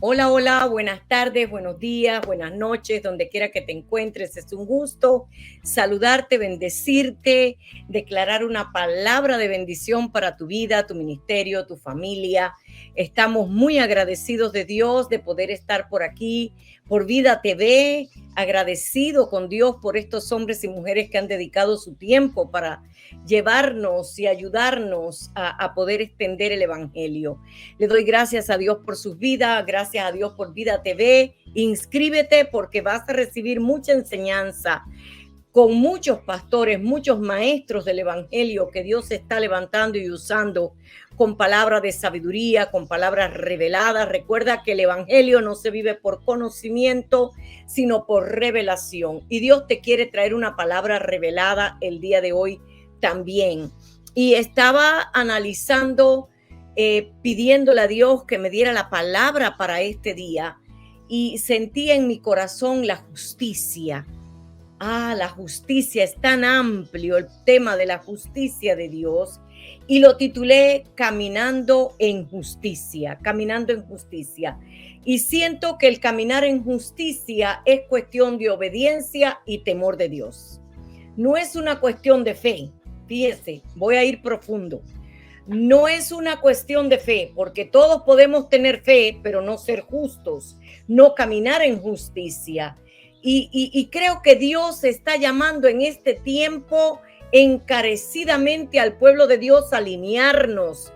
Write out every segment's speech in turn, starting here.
Hola, hola, buenas tardes, buenos días, buenas noches, donde quiera que te encuentres. Es un gusto saludarte, bendecirte, declarar una palabra de bendición para tu vida, tu ministerio, tu familia. Estamos muy agradecidos de Dios de poder estar por aquí, por Vida TV, agradecido con Dios por estos hombres y mujeres que han dedicado su tiempo para llevarnos y ayudarnos a poder extender el Evangelio. Le doy gracias a Dios por sus vidas, gracias a Dios por Vida TV. Inscríbete porque vas a recibir mucha enseñanza con muchos pastores, muchos maestros del Evangelio que Dios está levantando y usando con palabras de sabiduría, con palabras reveladas. Recuerda que el Evangelio no se vive por conocimiento, sino por revelación. Y Dios te quiere traer una palabra revelada el día de hoy también. Y estaba analizando, pidiéndole a Dios que me diera la palabra para este día y sentí en mi corazón la justicia. La justicia es tan amplio, el tema de la justicia de Dios, y lo titulé Caminando en Justicia, Caminando en Justicia. Y siento que el caminar en justicia es cuestión de obediencia y temor de Dios. No es una cuestión de fe. Fíjese, voy a ir profundo. No es una cuestión de fe, porque todos podemos tener fe, pero no ser justos, no caminar en justicia. Y creo que Dios está llamando en este tiempo encarecidamente al pueblo de Dios a alinearnos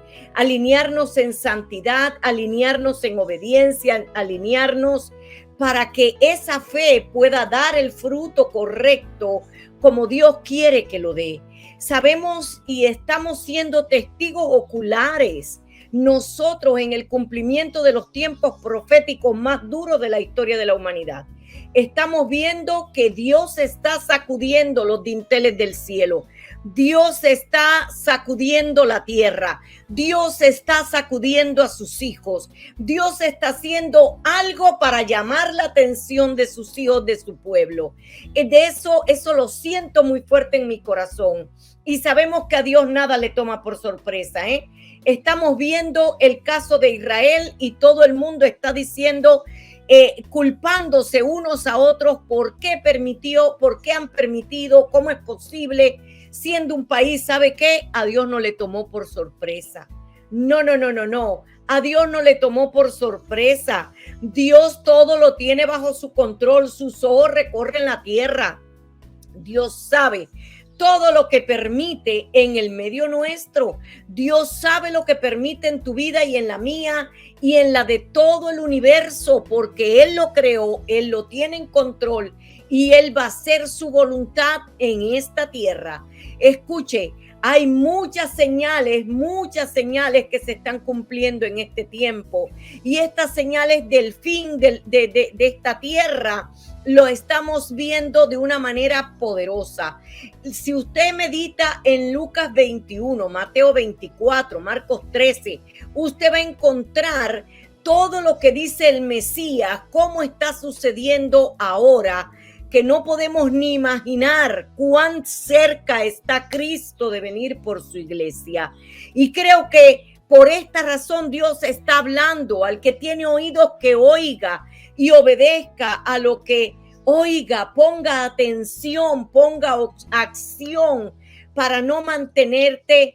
en santidad, alinearnos en obediencia, alinearnos para que esa fe pueda dar el fruto correcto como Dios quiere que lo dé. Sabemos y estamos siendo testigos oculares nosotros en el cumplimiento de los tiempos proféticos más duros de la historia de la humanidad. Estamos viendo que Dios está sacudiendo los dinteles del cielo. Dios está sacudiendo la tierra. Dios está sacudiendo a sus hijos. Dios está haciendo algo para llamar la atención de sus hijos, de su pueblo. De eso lo siento muy fuerte en mi corazón. Y sabemos que a Dios nada le toma por sorpresa, ¿eh? Estamos viendo el caso de Israel y todo el mundo está diciendo, culpándose unos a otros por qué permitió, por qué han permitido, cómo es posible, siendo un país, ¿sabe qué? A Dios no le tomó por sorpresa. No. A Dios no le tomó por sorpresa. Dios todo lo tiene bajo su control. Sus ojos recorren la tierra. Dios sabe todo lo que permite en el medio nuestro. Dios sabe lo que permite en tu vida y en la mía y en la de todo el universo, porque Él lo creó, Él lo tiene en control y Él va a hacer su voluntad en esta tierra. Escuche, hay muchas señales que se están cumpliendo en este tiempo, y estas señales del fin de esta tierra lo estamos viendo de una manera poderosa. Si usted medita en Lucas 21, Mateo 24, Marcos 13, usted va a encontrar todo lo que dice el Mesías, cómo está sucediendo ahora, que no podemos ni imaginar cuán cerca está Cristo de venir por su iglesia. Y creo que por esta razón Dios está hablando al que tiene oídos que oiga y obedezca a lo que oiga, ponga atención, ponga acción para no mantenerte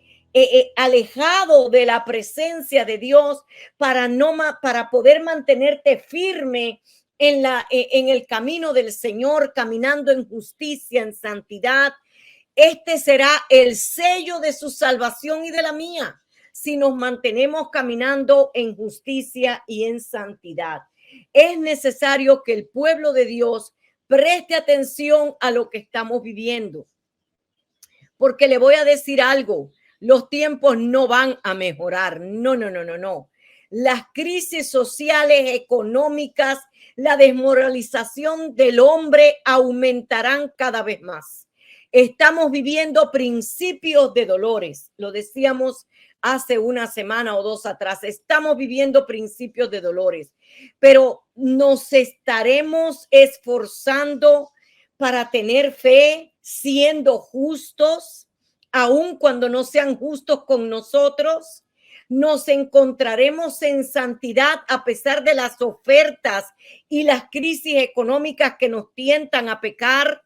alejado de la presencia de Dios, para poder mantenerte firme en el camino del Señor, caminando en justicia, en santidad. Este será el sello de su salvación y de la mía, si nos mantenemos caminando en justicia y en santidad. Es necesario que el pueblo de Dios preste atención a lo que estamos viviendo, porque le voy a decir algo, los tiempos no van a mejorar, no. Las crisis sociales, económicas, la desmoralización del hombre aumentarán cada vez más. Estamos viviendo principios de dolores, lo decíamos hace una semana o dos atrás, estamos viviendo principios de dolores, pero nos estaremos esforzando para tener fe, siendo justos, aun cuando no sean justos con nosotros. nos encontraremos en santidad a pesar de las ofertas y las crisis económicas que nos tientan a pecar.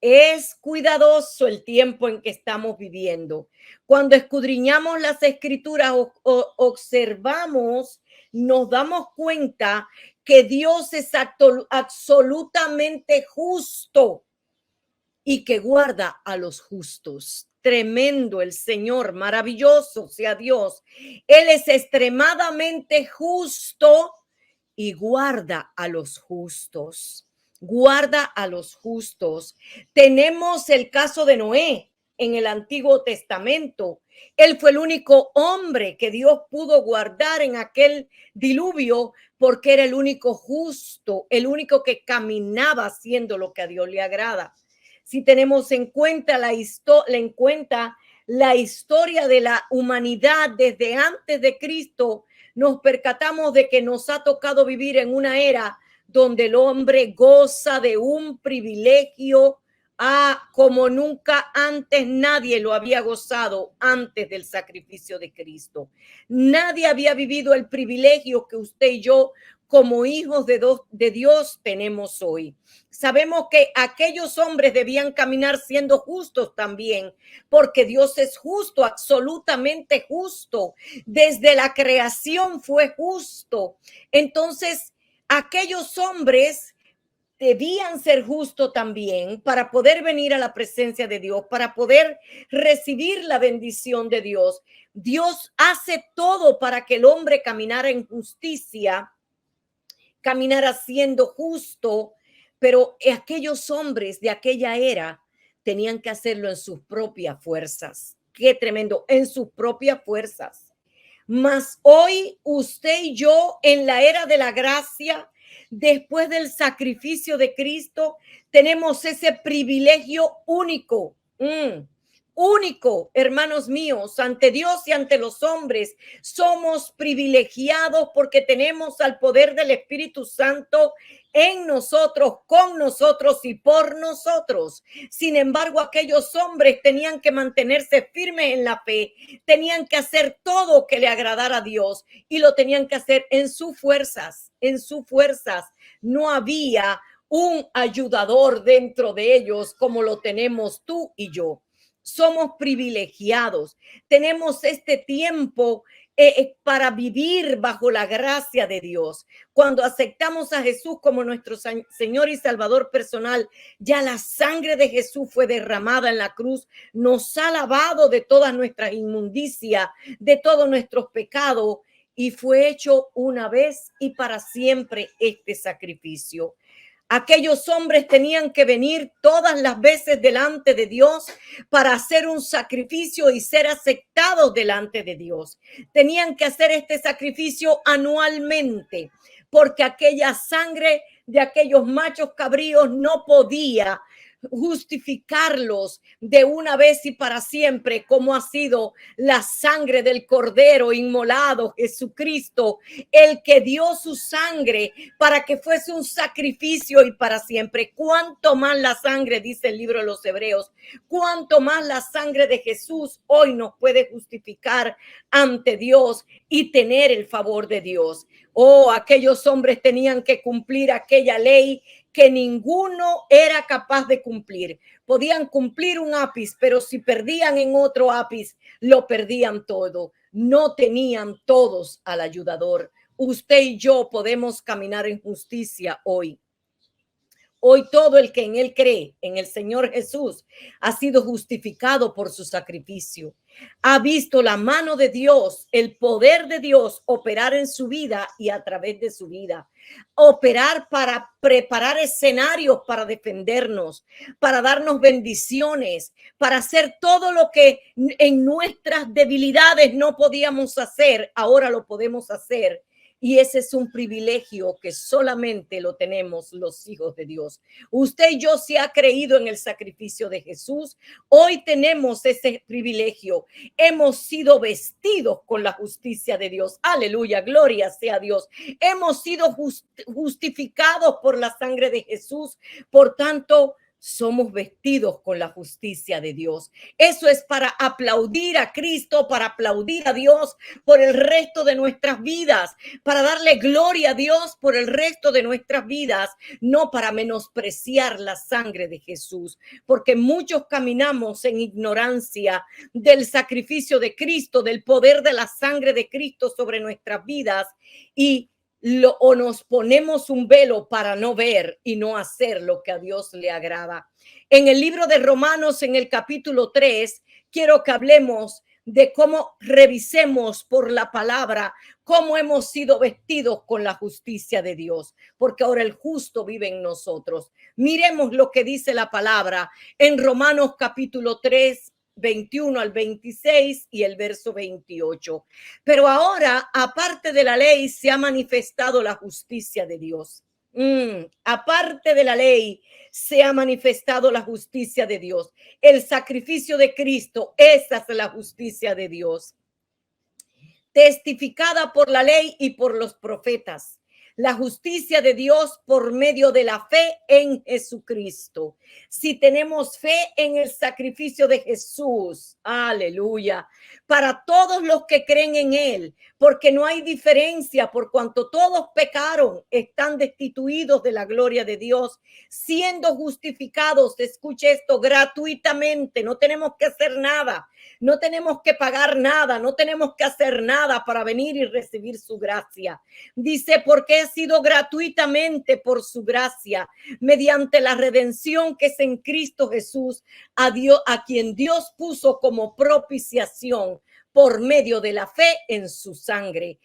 Es cuidadoso el tiempo en que estamos viviendo. Cuando escudriñamos las escrituras o observamos, nos damos cuenta que Dios es absolutamente justo y que guarda a los justos. Tremendo el Señor, maravilloso sea Dios. Él es extremadamente justo y guarda a los justos. Guarda a los justos. Tenemos el caso de Noé en el Antiguo Testamento. Él fue el único hombre que Dios pudo guardar en aquel diluvio porque era el único justo, el único que caminaba haciendo lo que a Dios le agrada. Si tenemos en cuenta la historia de la humanidad desde antes de Cristo, nos percatamos de que nos ha tocado vivir en una era donde el hombre goza de un privilegio como nunca antes nadie lo había gozado antes del sacrificio de Cristo. Nadie había vivido el privilegio que usted y yo como hijos de Dios tenemos hoy. Sabemos que aquellos hombres debían caminar siendo justos también, porque Dios es justo, absolutamente justo. Desde la creación fue justo. Entonces, aquellos hombres debían ser justos también para poder venir a la presencia de Dios, para poder recibir la bendición de Dios. Dios hace todo para que el hombre caminara en justicia, caminara siendo justo, pero aquellos hombres de aquella era tenían que hacerlo en sus propias fuerzas. Qué tremendo, en sus propias fuerzas. Mas hoy usted y yo en la era de la gracia, después del sacrificio de Cristo, tenemos ese privilegio único. Único, hermanos míos, ante Dios y ante los hombres, somos privilegiados porque tenemos al poder del Espíritu Santo en nosotros, con nosotros y por nosotros. Sin embargo, aquellos hombres tenían que mantenerse firmes en la fe, tenían que hacer todo que le agradara a Dios y lo tenían que hacer en sus fuerzas, en sus fuerzas. No había un ayudador dentro de ellos como lo tenemos tú y yo. Somos privilegiados, tenemos este tiempo para vivir bajo la gracia de Dios. Cuando aceptamos a Jesús como nuestro Señor y Salvador personal, ya la sangre de Jesús fue derramada en la cruz, nos ha lavado de todas nuestras inmundicias, de todos nuestros pecados, y fue hecho una vez y para siempre este sacrificio. Aquellos hombres tenían que venir todas las veces delante de Dios para hacer un sacrificio y ser aceptados delante de Dios. Tenían que hacer este sacrificio anualmente, porque aquella sangre de aquellos machos cabríos no podía justificarlos de una vez y para siempre, como ha sido la sangre del Cordero inmolado, Jesucristo, el que dio su sangre para que fuese un sacrificio y para siempre. Cuánto más la sangre, dice el libro de los Hebreos, cuánto más la sangre de Jesús hoy nos puede justificar ante Dios y tener el favor de Dios. Oh, aquellos hombres tenían que cumplir aquella ley que ninguno era capaz de cumplir. Podían cumplir un ápice, pero si perdían en otro ápice, lo perdían todo. No tenían todos al ayudador. Usted y yo podemos caminar en justicia hoy. Hoy todo el que en él cree, en el Señor Jesús, ha sido justificado por su sacrificio. Ha visto la mano de Dios, el poder de Dios operar en su vida y a través de su vida. Operar para preparar escenarios para defendernos, para darnos bendiciones, para hacer todo lo que en nuestras debilidades no podíamos hacer, ahora lo podemos hacer. Y ese es un privilegio que solamente lo tenemos los hijos de Dios. Usted y yo, si ha creído en el sacrificio de Jesús, hoy tenemos ese privilegio. Hemos sido vestidos con la justicia de Dios. Aleluya, gloria sea a Dios. Hemos sido justificados por la sangre de Jesús. Por tanto, somos vestidos con la justicia de Dios. Eso es para aplaudir a Cristo, para aplaudir a Dios por el resto de nuestras vidas, para darle gloria a Dios por el resto de nuestras vidas, no para menospreciar la sangre de Jesús, porque muchos caminamos en ignorancia del sacrificio de Cristo, del poder de la sangre de Cristo sobre nuestras vidas y o nos ponemos un velo para no ver y no hacer lo que a Dios le agrada. En el libro de Romanos, en el capítulo 3, quiero que hablemos de cómo revisemos por la palabra, cómo hemos sido vestidos con la justicia de Dios, porque ahora el justo vive en nosotros. Miremos lo que dice la palabra en Romanos capítulo 3, 21 al 26 y el verso 28. Pero ahora, aparte de la ley, se ha manifestado la justicia de Dios. Aparte de la ley, se ha manifestado la justicia de Dios. El sacrificio de Cristo, esa es la justicia de Dios. Testificada por la ley y por los profetas. La justicia de Dios por medio de la fe en Jesucristo. Si tenemos fe en el sacrificio de Jesús, aleluya, para todos los que creen en él, porque no hay diferencia, por cuanto todos pecaron, están destituidos de la gloria de Dios, siendo justificados, escuche esto, gratuitamente, no tenemos que hacer nada, no tenemos que pagar nada, no tenemos que hacer nada para venir y recibir su gracia. Dice, porque he sido gratuitamente por su gracia, mediante la redención que es en Cristo Jesús, a Dios, a quien Dios puso como propiciación por medio de la fe en su sangre.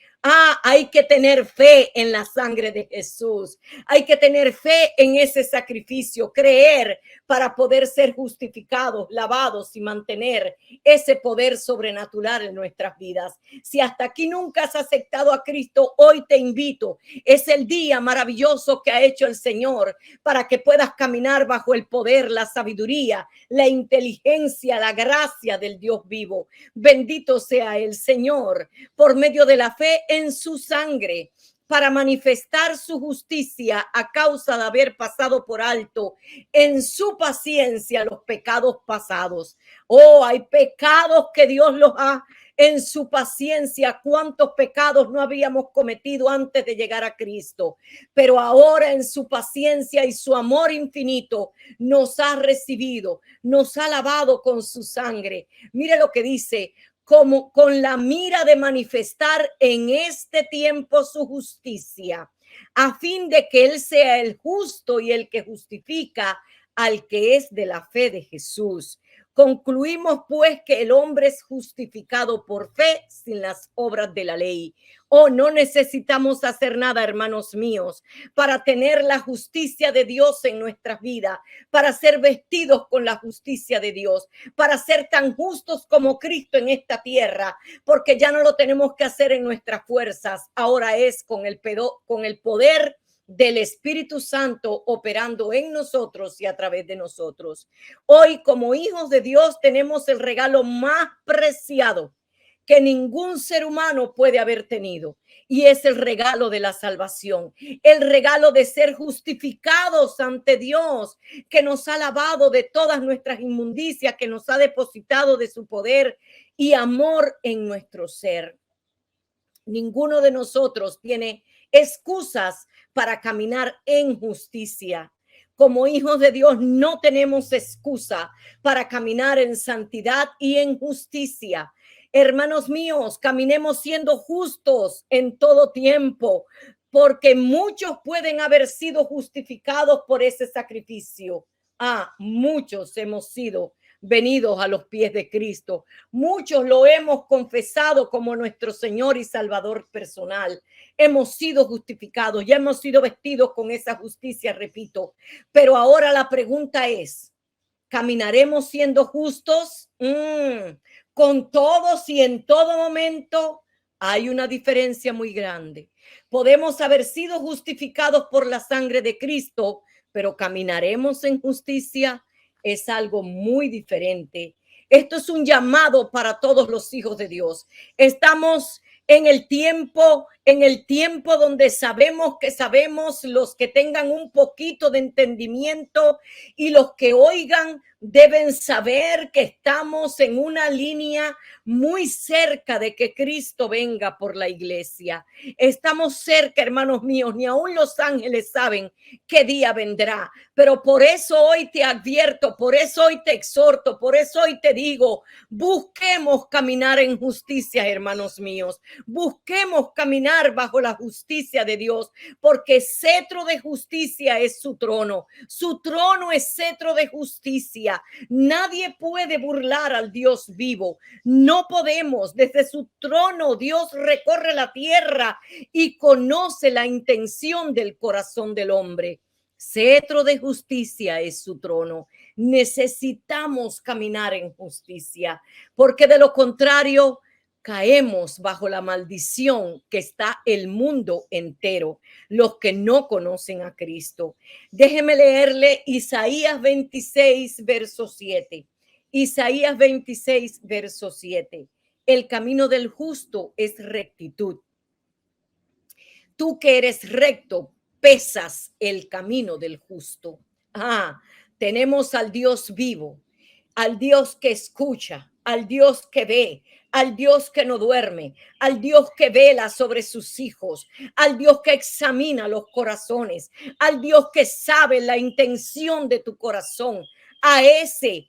Hay que tener fe en la sangre de Jesús. Hay que tener fe en ese sacrificio, creer para poder ser justificados, lavados y mantener ese poder sobrenatural en nuestras vidas. Si hasta aquí nunca has aceptado a Cristo, hoy te invito. Es el día maravilloso que ha hecho el Señor para que puedas caminar bajo el poder, la sabiduría, la inteligencia, la gracia del Dios vivo. Bendito sea el Señor por medio de la fe en su sangre, para manifestar su justicia a causa de haber pasado por alto en su paciencia los pecados pasados. Hay pecados que Dios los ha en su paciencia. ¿Cuántos pecados no habíamos cometido antes de llegar a Cristo? Pero ahora en su paciencia y su amor infinito nos ha recibido, nos ha lavado con su sangre. Mire lo que dice: como con la mira de manifestar en este tiempo su justicia, a fin de que él sea el justo y el que justifica al que es de la fe de Jesús. Concluimos pues que el hombre es justificado por fe sin las obras de la ley. No necesitamos hacer nada, hermanos míos, para tener la justicia de Dios en nuestras vidas, para ser vestidos con la justicia de Dios, para ser tan justos como Cristo en esta tierra, porque ya no lo tenemos que hacer en nuestras fuerzas, ahora es con el poder del Espíritu Santo operando en nosotros y a través de nosotros. Hoy, como hijos de Dios, tenemos el regalo más preciado que ningún ser humano puede haber tenido, y es el regalo de la salvación, el regalo de ser justificados ante Dios, que nos ha lavado de todas nuestras inmundicias, que nos ha depositado de su poder y amor en nuestro ser. Ninguno de nosotros tiene excusas para caminar en justicia. Como hijos de Dios no tenemos excusa para caminar en santidad y en justicia. Hermanos míos, caminemos siendo justos en todo tiempo, porque muchos pueden haber sido justificados por ese sacrificio. Muchos hemos sido venidos a los pies de Cristo. Muchos lo hemos confesado como nuestro Señor y Salvador personal. Hemos sido justificados, ya hemos sido vestidos con esa justicia, repito. Pero ahora la pregunta es, ¿caminaremos siendo justos? Con todos y en todo momento. Hay una diferencia muy grande. Podemos haber sido justificados por la sangre de Cristo, pero ¿caminaremos en justicia? Es algo muy diferente. Esto es un llamado para todos los hijos de Dios. Estamos en el tiempo donde sabemos los que tengan un poquito de entendimiento y los que oigan deben saber que estamos en una línea muy cerca de que Cristo venga por la iglesia. Estamos cerca, hermanos míos, ni aún los ángeles saben qué día vendrá, pero por eso hoy te advierto, por eso hoy te exhorto, por eso hoy te digo, busquemos caminar en justicia, hermanos míos. Busquemos caminar bajo la justicia de Dios, porque cetro de justicia es su trono. Su trono es cetro de justicia. Nadie puede burlar al Dios vivo. No podemos. Desde su trono Dios recorre la tierra y conoce la intención del corazón del hombre. Cetro de justicia es su trono. Necesitamos caminar en justicia, porque de lo contrario caemos bajo la maldición que está el mundo entero, los que no conocen a Cristo. Déjeme leerle Isaías 26, verso 7. Isaías 26, verso 7. El camino del justo es rectitud. Tú que eres recto, pesas el camino del justo. Tenemos al Dios vivo, al Dios que escucha, al Dios que ve, al Dios que no duerme, al Dios que vela sobre sus hijos, al Dios que examina los corazones, al Dios que sabe la intención de tu corazón. A ese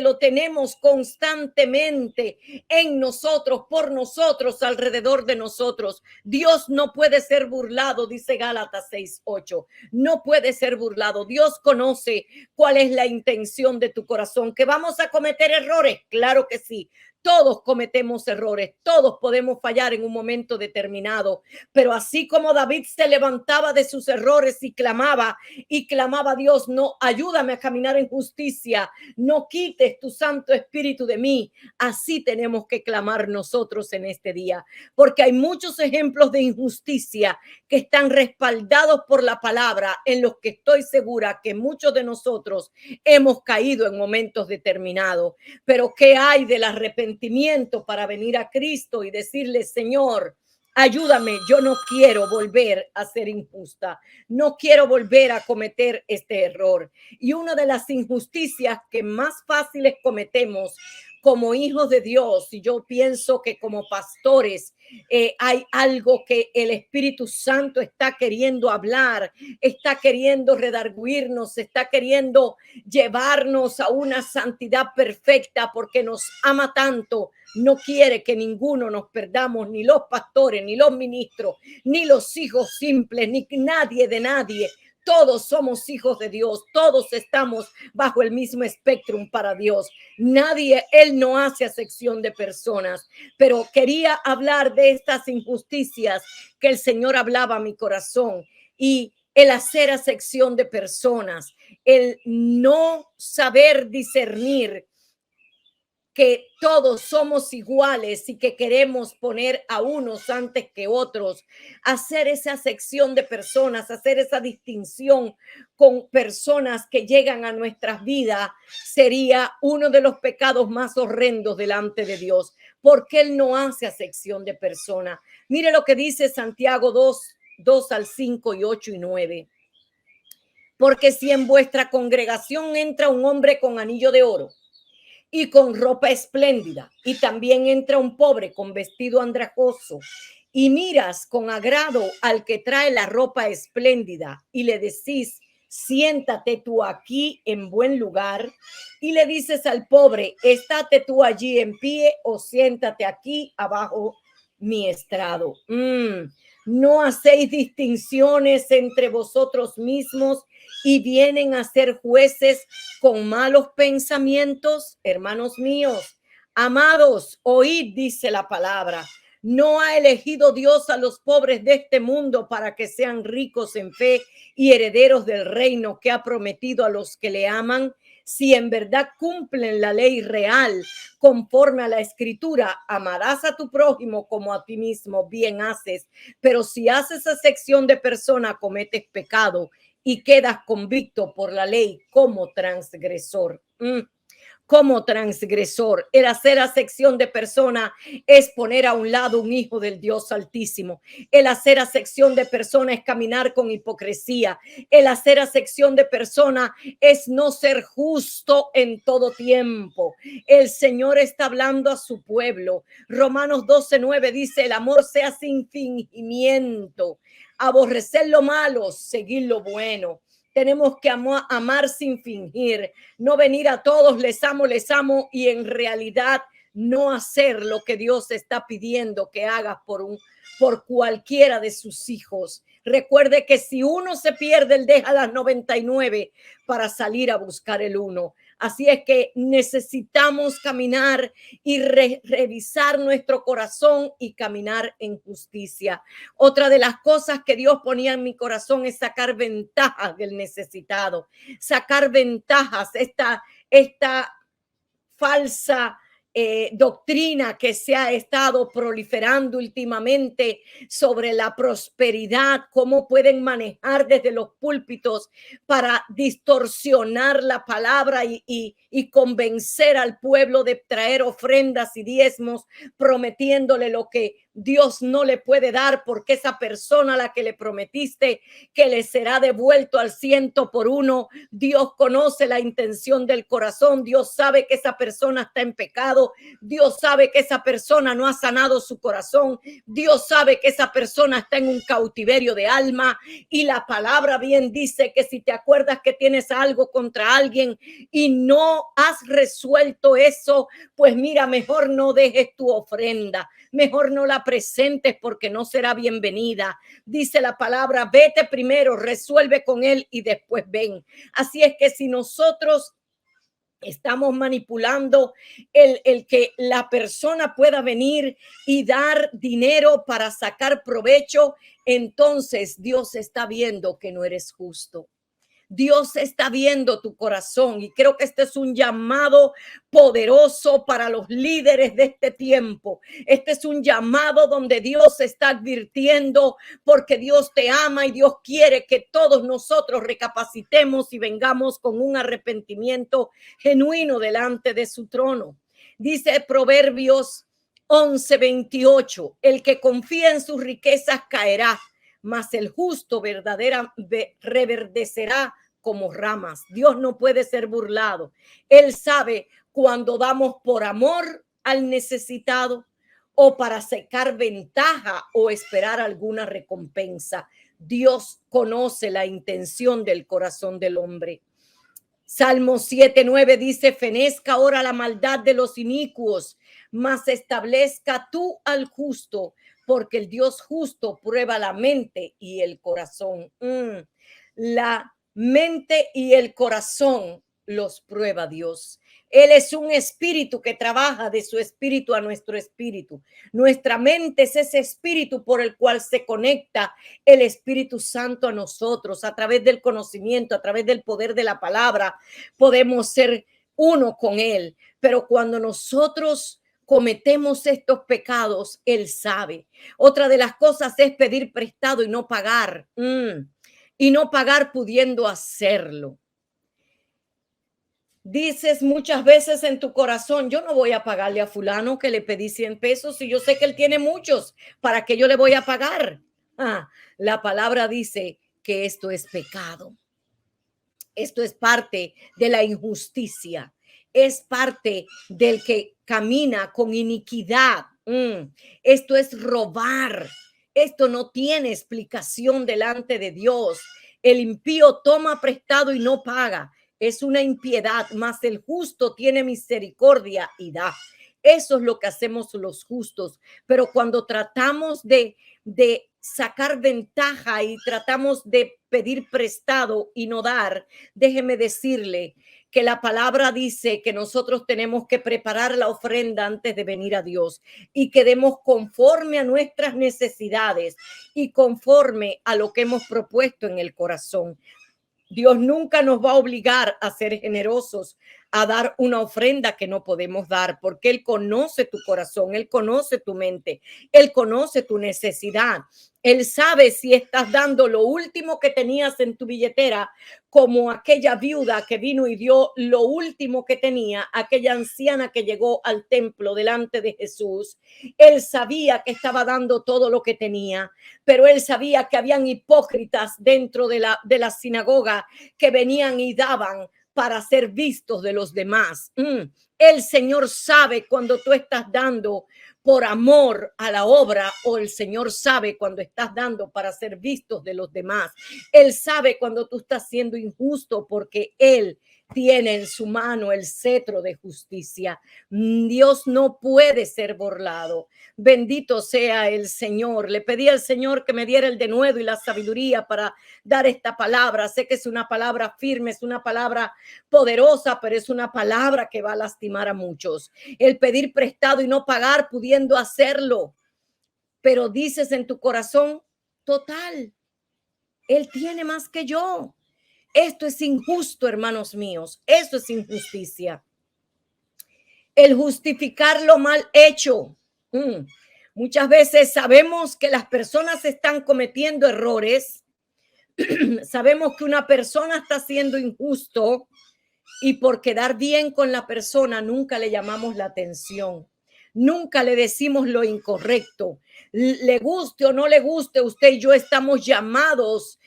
lo tenemos constantemente en nosotros, por nosotros, alrededor de nosotros. Dios no puede ser burlado, dice Gálatas 6:8. No puede ser burlado. Dios conoce cuál es la intención de tu corazón. ¿Que vamos a cometer errores? Claro que sí. Todos cometemos errores, todos podemos fallar en un momento determinado, pero así como David se levantaba de sus errores y clamaba a Dios, no, ayúdame a caminar en justicia, no quites tu Santo Espíritu de mí. Así tenemos que clamar nosotros en este día, porque hay muchos ejemplos de injusticia que están respaldados por la palabra, en los que estoy segura que muchos de nosotros hemos caído en momentos determinados. Pero ¿qué hay del arrepentimiento para venir a Cristo y decirle, Señor, ayúdame, yo no quiero volver a ser injusta, no quiero volver a cometer este error? Y una de las injusticias que más fáciles cometemos como hijos de Dios, y yo pienso que como pastores hay algo que el Espíritu Santo está queriendo hablar, está queriendo redarguirnos, está queriendo llevarnos a una santidad perfecta, porque nos ama tanto. No quiere que ninguno nos perdamos, ni los pastores, ni los ministros, ni los hijos simples, ni nadie de nadie. Todos somos hijos de Dios, todos estamos bajo el mismo espectro para Dios. Nadie, Él no hace acepción de personas, pero quería hablar de estas injusticias que el Señor hablaba a mi corazón, y el hacer acepción de personas, el no saber discernir que todos somos iguales y que queremos poner a unos antes que otros, hacer esa sección de personas, hacer esa distinción con personas que llegan a nuestras vidas, sería uno de los pecados más horrendos delante de Dios, porque Él no hace acepción de personas. Mire lo que dice Santiago 2 al 5 y 8 y 9. Porque si en vuestra congregación entra un hombre con anillo de oro y con ropa espléndida, y también entra un pobre con vestido andrajoso, y miras con agrado al que trae la ropa espléndida y le decís, siéntate tú aquí en buen lugar, y le dices al pobre, estate tú allí en pie o siéntate aquí abajo mi estrado. No hacéis distinciones entre vosotros mismos y vienen a ser jueces con malos pensamientos. Hermanos míos, amados, oíd, dice la palabra. ¿No ha elegido Dios a los pobres de este mundo para que sean ricos en fe y herederos del reino que ha prometido a los que le aman? Si en verdad cumplen la ley real conforme a la escritura, amarás a tu prójimo como a ti mismo, bien haces. Pero si haces acepción de persona, cometes pecado y quedas convicto por la ley como transgresor. como transgresor. El hacer acepción de persona es poner a un lado un hijo del Dios Altísimo. El hacer acepción de persona es caminar con hipocresía. El hacer acepción de persona es no ser justo en todo tiempo. El Señor está hablando a su pueblo. Romanos 12:9 dice: el amor sea sin fingimiento, aborrecer lo malo, seguir lo bueno. Tenemos que amar sin fingir, no venir a todos, les amo, y en realidad no hacer lo que Dios está pidiendo que hagas por cualquiera de sus hijos. Recuerde que si uno se pierde, él deja las 99 para salir a buscar el uno. Así es que necesitamos caminar y revisar nuestro corazón y caminar en justicia. Otra de las cosas que Dios ponía en mi corazón es sacar ventajas del necesitado, sacar ventajas, esta falsa doctrina que se ha estado proliferando últimamente sobre la prosperidad, cómo pueden manejar desde los púlpitos para distorsionar la palabra y convencer al pueblo de traer ofrendas y diezmos, prometiéndole lo que Dios no le puede dar, porque esa persona a la que le prometiste que le será devuelto al 100 por 1, Dios conoce la intención del corazón. Dios sabe que esa persona está en pecado. Dios sabe que esa persona no ha sanado su corazón. Dios sabe que esa persona está en un cautiverio de alma, y la palabra bien dice que si te acuerdas que tienes algo contra alguien y no has resuelto eso, pues mira, mejor no dejes tu ofrenda, mejor no la presentes, porque no será bienvenida. Dice la palabra: vete primero, resuelve con él y después ven. Así es que si nosotros estamos manipulando el que la persona pueda venir y dar dinero para sacar provecho, entonces Dios está viendo que no eres justo. Dios está viendo tu corazón, y creo que este es un llamado poderoso para los líderes de este tiempo. Este es un llamado donde Dios está advirtiendo, porque Dios te ama y Dios quiere que todos nosotros recapacitemos y vengamos con un arrepentimiento genuino delante de su trono. Dice Proverbios 11:28: el que confía en sus riquezas caerá, mas el justo reverdecerá como ramas. Dios no puede ser burlado. Él sabe cuando damos por amor al necesitado o para sacar ventaja o esperar alguna recompensa. Dios conoce la intención del corazón del hombre. Salmo 7:9 dice: fenezca ahora la maldad de los inicuos, mas establezca tú al justo, porque el Dios justo prueba la mente y el corazón. La mente y el corazón los prueba Dios. Él es un espíritu que trabaja de su espíritu a nuestro espíritu. Nuestra mente es ese espíritu por el cual se conecta el Espíritu Santo a nosotros. A través del conocimiento, a través del poder de la palabra, podemos ser uno con Él. Pero cuando nosotros cometemos estos pecados, Él sabe. Otra de las cosas es pedir prestado y no pagar. Y no pagar pudiendo hacerlo. Dices muchas veces en tu corazón: yo no voy a pagarle a fulano que le pedí 100 pesos y yo sé que él tiene muchos, ¿para qué yo le voy a pagar? La palabra dice que esto es pecado. Esto es parte de la injusticia. Es parte del que camina con iniquidad. Esto es robar. Esto no tiene explicación delante de Dios. El impío toma prestado y no paga. Es una impiedad, mas el justo tiene misericordia y da. Eso es lo que hacemos los justos. Pero cuando tratamos de sacar ventaja y tratamos de pedir prestado y no dar, déjeme decirle que la palabra dice que nosotros tenemos que preparar la ofrenda antes de venir a Dios, y que demos conforme a nuestras necesidades y conforme a lo que hemos propuesto en el corazón. Dios nunca nos va a obligar a ser generosos. a dar una ofrenda que no podemos dar, porque Él conoce tu corazón, Él conoce tu mente, Él conoce tu necesidad. Él sabe si estás dando lo último que tenías en tu billetera, como aquella viuda que vino y dio lo último que tenía, aquella anciana que llegó al templo delante de Jesús. Él sabía que estaba dando todo lo que tenía, pero él sabía que habían hipócritas dentro de la sinagoga que venían y daban para ser vistos de los demás. El Señor sabe cuando tú estás dando por amor a la obra, o el Señor sabe cuando estás dando para ser vistos de los demás. Él sabe cuando tú estás siendo injusto, porque Él tiene en su mano el cetro de justicia. Dios no puede ser burlado. Bendito sea el Señor. Le pedí al Señor que me diera el denuedo y la sabiduría para dar esta palabra. Sé que es una palabra firme, es una palabra poderosa, pero es una palabra que va a lastimar a muchos. El pedir prestado y no pagar, pudiendo hacerlo, pero dices en tu corazón, total, Él tiene más que yo. Esto es injusto, hermanos míos. Eso es injusticia. El justificar lo mal hecho. Muchas veces sabemos que las personas están cometiendo errores. Sabemos que una persona está siendo injusto, y por quedar bien con la persona nunca le llamamos la atención. Nunca le decimos lo incorrecto. Le guste o no le guste, usted y yo estamos llamados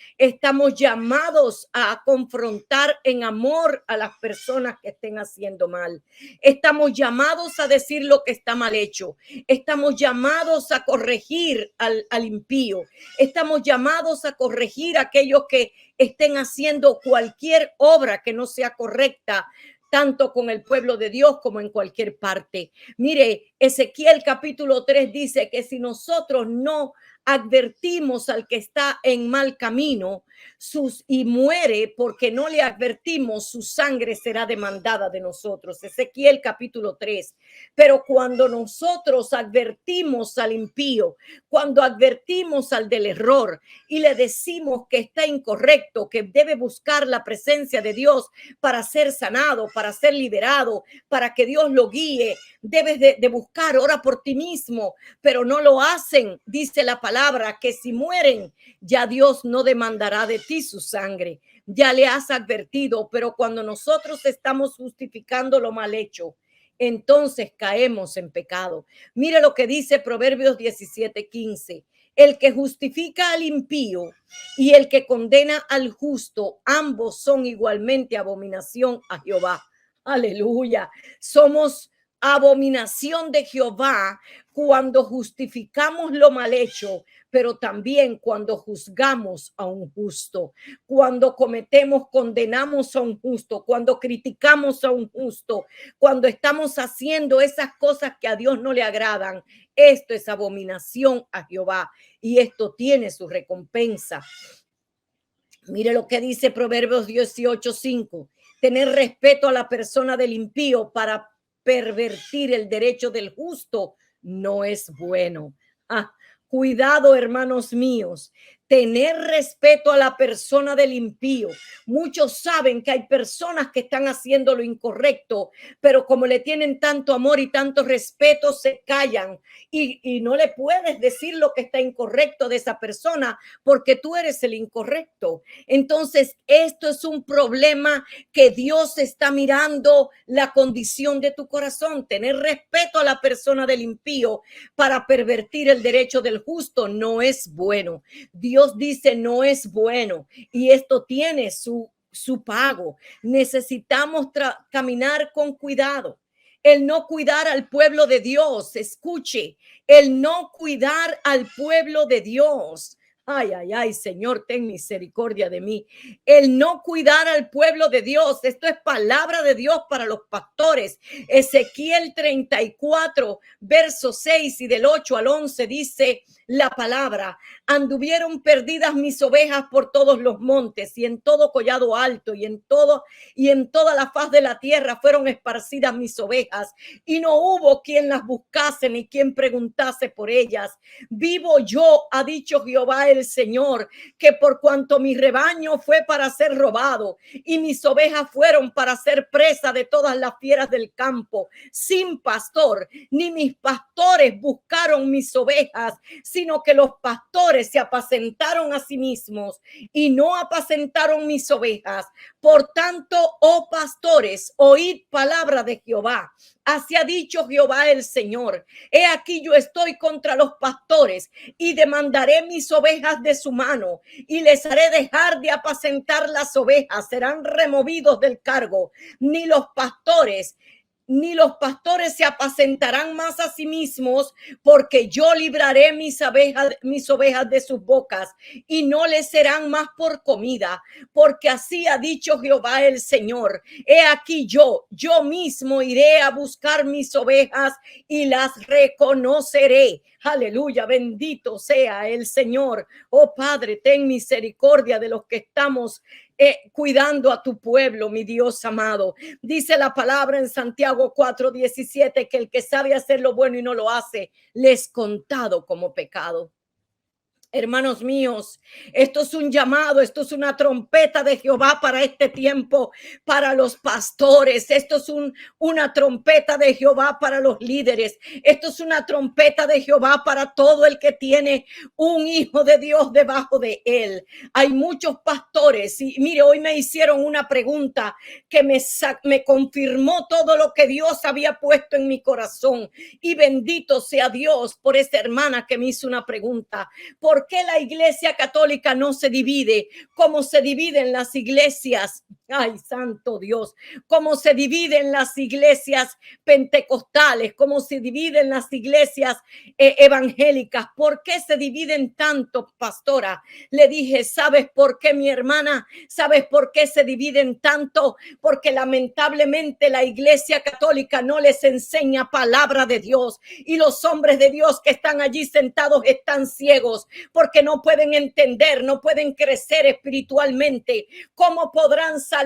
a confrontar en amor a las personas que estén haciendo mal. Estamos llamados a decir lo que está mal hecho. Estamos llamados a corregir al impío. Estamos llamados a corregir a aquellos que estén haciendo cualquier obra que no sea correcta, tanto con el pueblo de Dios como en cualquier parte. Mire, Ezequiel capítulo 3 dice que si nosotros no advertimos al que está en mal camino y muere porque no le advertimos, su sangre será demandada de nosotros. Ezequiel capítulo 3. Pero cuando nosotros advertimos al impío, cuando advertimos al del error y le decimos que está incorrecto, que debe buscar la presencia de Dios para ser sanado, para ser liberado, para que Dios lo guíe, debes de buscar, ora por ti mismo, pero no lo hacen. Dice la palabra que si mueren, ya Dios no demandará de ti su sangre. Ya le has advertido, pero cuando nosotros estamos justificando lo mal hecho, entonces caemos en pecado. Mire lo que dice Proverbios 17:15. El que justifica al impío y el que condena al justo, ambos son igualmente abominación a Jehová. Aleluya. Somos abominación de Jehová cuando justificamos lo mal hecho, pero también cuando juzgamos a un justo, cuando condenamos a un justo, cuando criticamos a un justo, cuando estamos haciendo esas cosas que a Dios no le agradan. Esto es abominación a Jehová y esto tiene su recompensa. Mire lo que dice Proverbios 18:5. Tener respeto a la persona del impío para pervertir el derecho del justo no es bueno. Cuidado, hermanos míos. Tener respeto a la persona del impío. Muchos saben que hay personas que están haciendo lo incorrecto, pero como le tienen tanto amor y tanto respeto, se callan y no le puedes decir lo que está incorrecto de esa persona porque tú eres el incorrecto. Entonces, esto es un problema que Dios está mirando la condición de tu corazón. Tener respeto a la persona del impío para pervertir el derecho del justo no es bueno. Dios dice no es bueno y esto tiene su pago. Necesitamos caminar con cuidado. El no cuidar al pueblo de Dios, escuche, el no cuidar al pueblo de Dios. Ay, ay, ay, Señor, ten misericordia de mí. El no cuidar al pueblo de Dios. Esto es palabra de Dios para los pastores. Ezequiel 34, verso 6 y del 8 al 11 dice la palabra: anduvieron perdidas mis ovejas por todos los montes y en todo collado alto y en toda la faz de la tierra fueron esparcidas mis ovejas y no hubo quien las buscase ni quien preguntase por ellas. Vivo yo, ha dicho Jehová el el Señor, que por cuanto mi rebaño fue para ser robado y mis ovejas fueron para ser presa de todas las fieras del campo, sin pastor, ni mis pastores buscaron mis ovejas, sino que los pastores se apacentaron a sí mismos y no apacentaron mis ovejas. Por tanto, oh pastores, oíd palabra de Jehová. Así ha dicho Jehová el Señor: he aquí yo estoy contra los pastores y demandaré mis ovejas de su mano y les haré dejar de apacentar las ovejas, serán removidos del cargo, ni los pastores se apacentarán más a sí mismos, porque yo libraré mis ovejas de sus bocas y no les serán más por comida, porque así ha dicho Jehová el Señor: he aquí yo mismo iré a buscar mis ovejas y las reconoceré. Aleluya, bendito sea el Señor. Oh Padre, ten misericordia de los que estamos cuidando a tu pueblo, mi Dios amado. Dice la palabra en Santiago 4:17 que el que sabe hacer lo bueno y no lo hace, le es contado como pecado. Hermanos míos, esto es un llamado, esto es una trompeta de Jehová para este tiempo, para los pastores. Esto es una trompeta de Jehová para los líderes. Esto es una trompeta de Jehová para todo el que tiene un hijo de Dios debajo de él. Hay muchos pastores y mire, hoy me hicieron una pregunta que me confirmó todo lo que Dios había puesto en mi corazón. Y bendito sea Dios por esa hermana que me hizo una pregunta. ¿Por qué la iglesia católica no se divide como se dividen las iglesias? Ay, santo Dios, cómo se dividen las iglesias pentecostales, cómo se dividen las iglesias evangélicas. ¿Por qué se dividen tanto, pastora? Le dije, ¿sabes por qué, mi hermana? ¿Sabes por qué se dividen tanto? Porque lamentablemente la iglesia católica no les enseña palabra de Dios y los hombres de Dios que están allí sentados están ciegos porque no pueden entender, no pueden crecer espiritualmente. ¿Cómo podrán salir?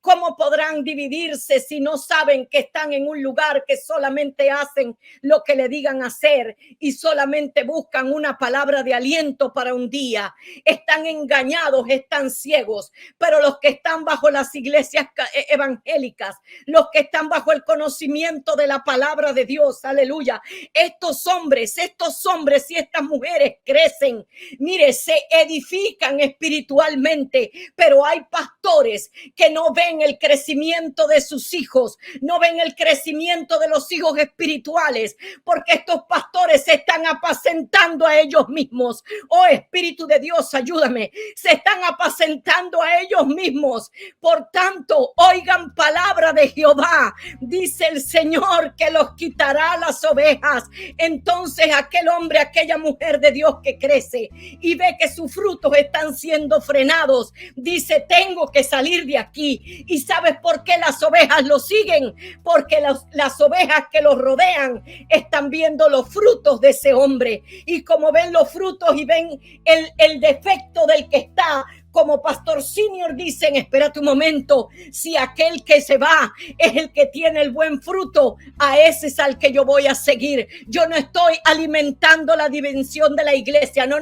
¿Cómo podrán dividirse si no saben que están en un lugar que solamente hacen lo que le digan hacer y solamente buscan una palabra de aliento para un día? Están engañados, están ciegos. Pero los que están bajo las iglesias evangélicas, los que están bajo el conocimiento de la palabra de Dios, aleluya, estos hombres y estas mujeres crecen, mire, se edifican espiritualmente. Pero hay pastores que no ven el crecimiento de sus hijos, no ven el crecimiento de los hijos espirituales, porque estos pastores se están apacentando a ellos mismos. Oh Espíritu de Dios, ayúdame. Se están apacentando a ellos mismos. Por tanto, oigan palabra de Jehová. Dice el Señor que los quitará las ovejas. Entonces aquel hombre, aquella mujer de Dios que crece y ve que sus frutos están siendo frenados, dice, tengo que salir de aquí. ¿Y sabes por qué las ovejas lo siguen? Porque las ovejas que los rodean están viendo los frutos de ese hombre, y como ven los frutos y ven el defecto del que está, como Pastor Senior dicen, espérate un momento, si aquel que se va es el que tiene el buen fruto, a ese es al que yo voy a seguir. Yo no estoy alimentando la dimensión de la iglesia, no,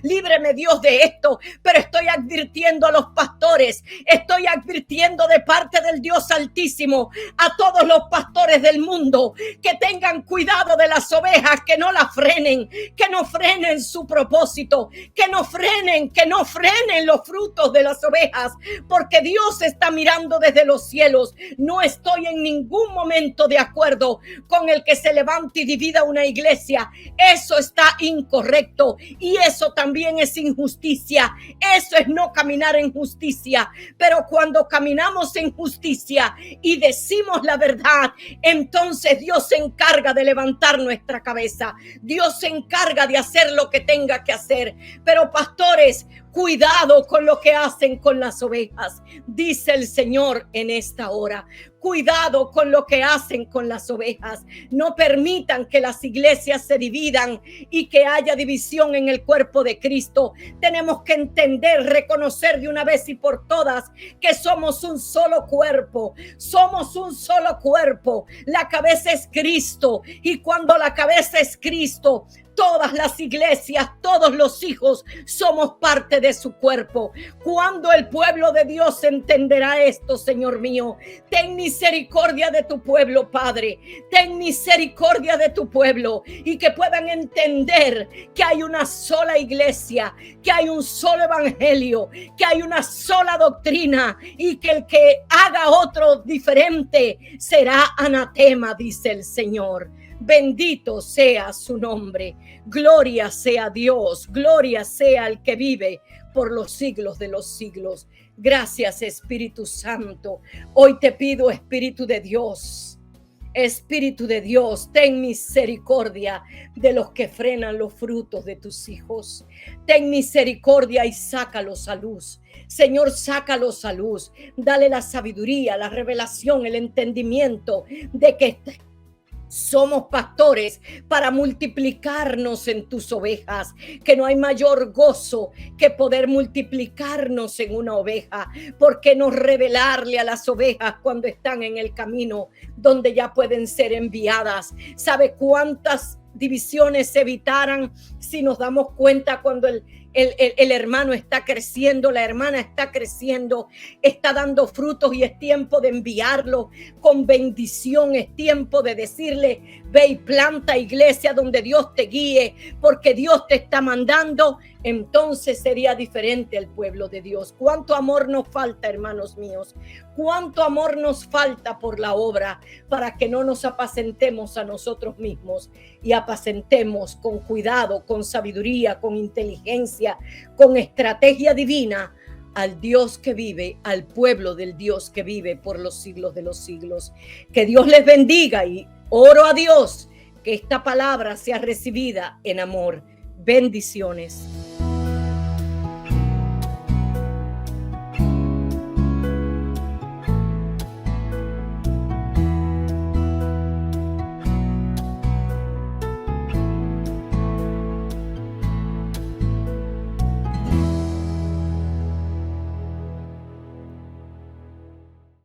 líbreme Dios de esto, pero estoy advirtiendo a los pastores, estoy advirtiendo de parte del Dios Altísimo a todos los pastores del mundo que tengan cuidado de las ovejas, que no las frenen, que no frenen su propósito, que no frenen en los frutos de las ovejas, porque Dios está mirando desde los cielos. No estoy en ningún momento de acuerdo con el que se levante y divida una iglesia. Eso está incorrecto y eso también es injusticia. Eso es no caminar en justicia. Pero cuando caminamos en justicia y decimos la verdad, entonces Dios se encarga de levantar nuestra cabeza. Dios se encarga de hacer lo que tenga que hacer. Pero pastores, cuidado con lo que hacen con las ovejas, dice el Señor en esta hora. Cuidado con lo que hacen con las ovejas. No permitan que las iglesias se dividan y que haya división en el cuerpo de Cristo. Tenemos que entender, reconocer de una vez y por todas que somos un solo cuerpo. Somos un solo cuerpo. La cabeza es Cristo, y cuando la cabeza es Cristo, todas las iglesias, todos los hijos somos parte de su cuerpo. Cuando el pueblo de Dios entenderá esto, Señor mío, ten misericordia de tu pueblo, Padre. Ten misericordia de tu pueblo, y que puedan entender que hay una sola iglesia, que hay un solo evangelio, que hay una sola doctrina, y que el que haga otro diferente será anatema, dice el Señor. Bendito sea su nombre. Gloria sea Dios. Gloria sea el que vive por los siglos de los siglos. Gracias, Espíritu Santo. Hoy te pido, Espíritu de Dios, ten misericordia de los que frenan los frutos de tus hijos. Ten misericordia y sácalos a luz. Señor, sácalos a luz. Dale la sabiduría, la revelación, el entendimiento de que somos pastores para multiplicarnos en tus ovejas, que no hay mayor gozo que poder multiplicarnos en una oveja. ¿Por qué no revelarle a las ovejas cuando están en el camino donde ya pueden ser enviadas? ¿Sabe cuántas divisiones se evitaran si nos damos cuenta cuando el hermano está creciendo, la hermana está creciendo, está dando frutos, y es tiempo de enviarlo con bendición? Es tiempo de decirle: ve y planta iglesia donde Dios te guíe, porque Dios te está mandando. Entonces sería diferente el pueblo de Dios. Cuánto amor nos falta, hermanos míos. Cuánto amor nos falta por la obra, para que no nos apacentemos a nosotros mismos, y apacentemos con cuidado, con sabiduría, con inteligencia, con estrategia divina al Dios que vive, al pueblo del Dios que vive por los siglos de los siglos. Que Dios les bendiga, y oro a Dios que esta palabra sea recibida en amor. Bendiciones.